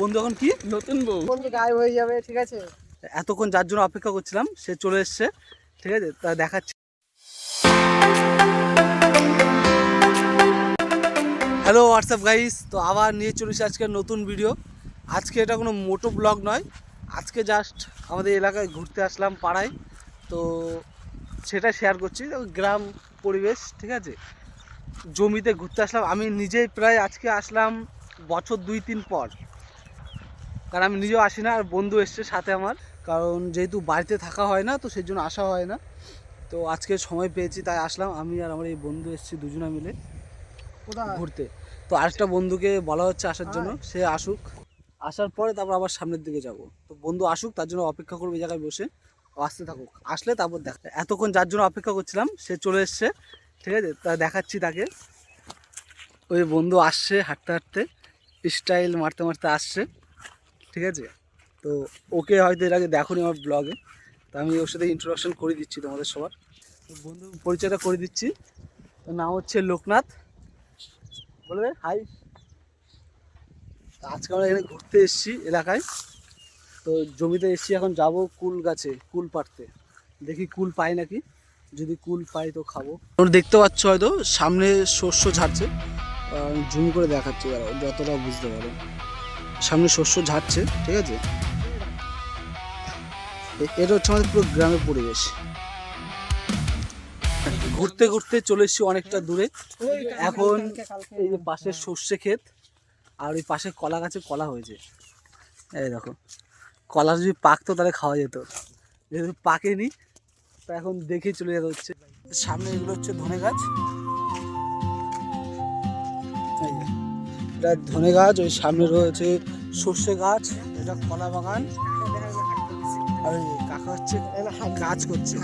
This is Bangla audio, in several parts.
বন্ধু এখন কি নতুন বউ বন্ধু গায়েব হয়ে যাবে, ঠিক আছে। এতক্ষণ যার জন্য অপেক্ষা করছিলাম সে চলে এসছে, ঠিক আছে, তা দেখাচ্ছি। হ্যালো হোয়াটসঅ্যাপ গাইস, তো আবার নিয়ে চলেছি আজকে নতুন ভিডিও। আজকে এটা কোনো মোটো ব্লগ নয়, আজকে জাস্ট আমাদের এলাকায় ঘুরতে আসলাম পাড়ায়, তো সেটা শেয়ার করছি। গ্রাম পরিবেশ, ঠিক আছে, জমিতে ঘুরতে আসলাম। আমি নিজেই প্রায় আজকে আসলাম বছর 2-3 পর, কারণ আমি নিজেও আসি না, আর বন্ধু এসছে সাথে আমার, কারণ যেহেতু বাড়িতে থাকা হয় না তো সেই জন্য আসা হয় না। তো আজকে সময় পেয়েছি তাই আসলাম, আমি আর আমার এই বন্ধু এসেছি দুজনে মিলে ঘুরতে। তো আরেকটা বন্ধুকে বলা হচ্ছে আসার জন্য, সে আসুক, আসার পরে তারপর আবার সামনের দিকে যাব। তো বন্ধু আসুক, তার জন্য অপেক্ষা করবো এই জায়গায় বসে, আসতে থাকুক, আসলে তারপর দেখা। এতক্ষণ যার জন্য অপেক্ষা করছিলাম সে চলে এসছে, ঠিক আছে, তা দেখাচ্ছি তাকে। ওই বন্ধু আসছে হাঁটতে হাঁটতে, স্টাইল মারতে মারতে আসছে, ঠিক আছে। তো ওকে হয়তো এর আগে দেখোনি আমার ব্লগে, তো আমি ওর সাথে ইন্ট্রোডাকশন করে দিচ্ছি তোমাদের সবার। বন্ধু পরিচয়টা করে দিচ্ছি, ওর নাম হচ্ছে লোকনাথ। বলবে হাই। আজকে আমরা এখানে ঘুরতে এসেছি এলাকায়, তো জমিতে এসেছি, এখন যাব কুল গাছে কুল পাড়তে, দেখি কুল পাই নাকি, যদি কুল পাই তো খাবো। তোমরা দেখতে পাচ্ছ হয়তো সামনে শস্য ঝাড়ছে, জুম করে দেখাচ্ছি যতটা বুঝতে পারো। সামনে শস্য ঝাড়ছে, ঠিক আছে। এটা হচ্ছে আমাদের পুরো গ্রামের পরিবেশ। ঘুরতে ঘুরতে চলে এসেছি অনেকটা দূরে। এখন এই যে পাশের সর্ষে ক্ষেত, আর ওই পাশে কলা গাছে কলা হয়েছে, এই দেখো। কলা যদি পাকতো তাহলে খাওয়া যেত, যেহেতু পাকেনি তা এখন দেখেই চলে যেতে হচ্ছে। সামনে এগুলো হচ্ছে ধনে গাছ, এই যে এটা ধনে গাছ, ওই সামনে রয়েছে সর্ষে গাছ, এটা কলা বাগান। আর কাকা হচ্ছে কাজ করছে,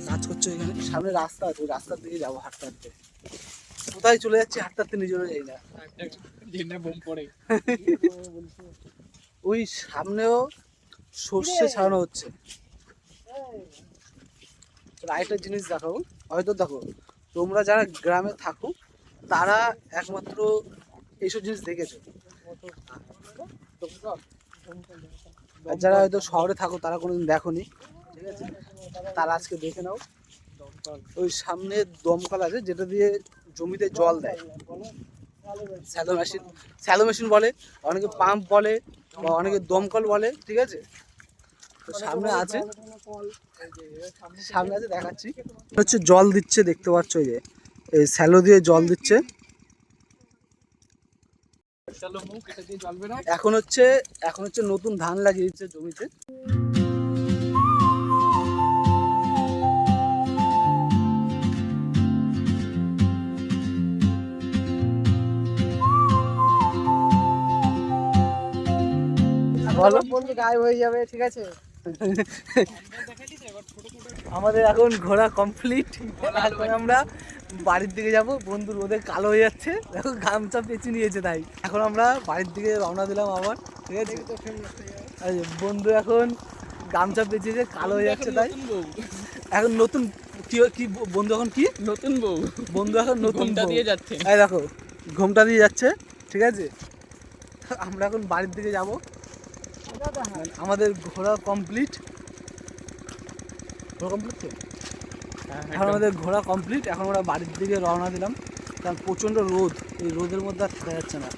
কাজ করছে এখানে। সামনে রাস্তা আছে, ওই রাস্তার দিকে যাবো হাঁটতে হাঁটতে। কোথায় চলে যাচ্ছি হাঁটতে হাঁটতে নিজেরও যাই না। ওই সামনেও সর্ষে ছাড়ানো হচ্ছে। আরেকটা জিনিস দেখাবো, হয়তো দেখো তোমরা যারা গ্রামে থাকো তারা একমাত্র এইসব জিনিস দেখেছো, আর যারা হয়তো শহরে থাকো তারা কোনোদিন দেখোনি, ঠিক আছে, তারা আজকে দেখে নাও। ওই সামনে দমকল আছে যেটা দিয়ে জমিতে জল দেয়, স্যালো মেশিন, স্যালো মেশিন বলে, অনেকে পাম্প বলে, বা অনেকে দমকল বলে, ঠিক আছে। তো সামনে আছে, সামনে আছে দেখাচ্ছি, হচ্ছে জল দিচ্ছে, দেখতে পাচ্ছ এই যে এই স্যালো দিয়ে জল দিচ্ছে। এখন হচ্ছে নতুন ধান লাগিয়েছে জমিতে। ভালো বন্ধু গায়েব হয়ে যাবে, ঠিক আছে। আমাদের এখন ঘোরা কমপ্লিট, এখন আমরা বাড়ির দিকে যাব। বন্ধু রোদে কালো হয়ে যাচ্ছে, দেখো গামছা পেঁচিয়ে নিয়েছে, তাই এখন আমরা বাড়ির দিকে রওনা দিলাম আবার, ঠিক আছে। বন্ধু এখন গামছা পেঁচিয়েছে, কালো হয়ে যাচ্ছে, তাই এখন নতুন কি বন্ধু এখন কি নতুন বউ বন্ধু এখন নতুন দিয়ে যাচ্ছে, এই দেখো ঘোমটা দিয়ে যাচ্ছে, ঠিক আছে। আমরা এখন বাড়ির দিকে যাব, আমাদের ঘোরা কমপ্লিট। এখন আমাদের ঘোরা কমপ্লিট, এখন আমরা বাড়ির দিকে রওনা দিলাম, কারণ প্রচণ্ড রোদ, এই রোদের মধ্যে আর থাকা যাচ্ছে না।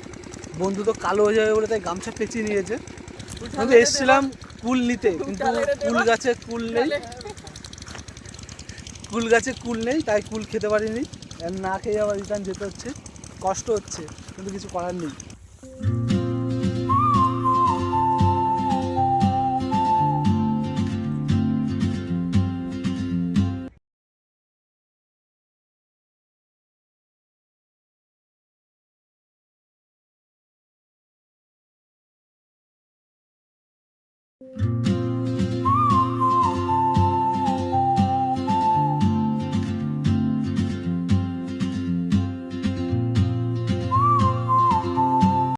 বন্ধু তো কালো হয়ে যাবে বলে তাই গামছা পেঁচিয়ে নিয়েছে। আমি এসেছিলাম কুল নিতে, কিন্তু কুল গাছে কুল নেই, কুল গাছে কুল নেই, তাই কুল খেতে পারিনি, না খেয়ে আবার রিটার্ন যেতে হচ্ছে, কষ্ট হচ্ছে কিন্তু কিছু করার নেই।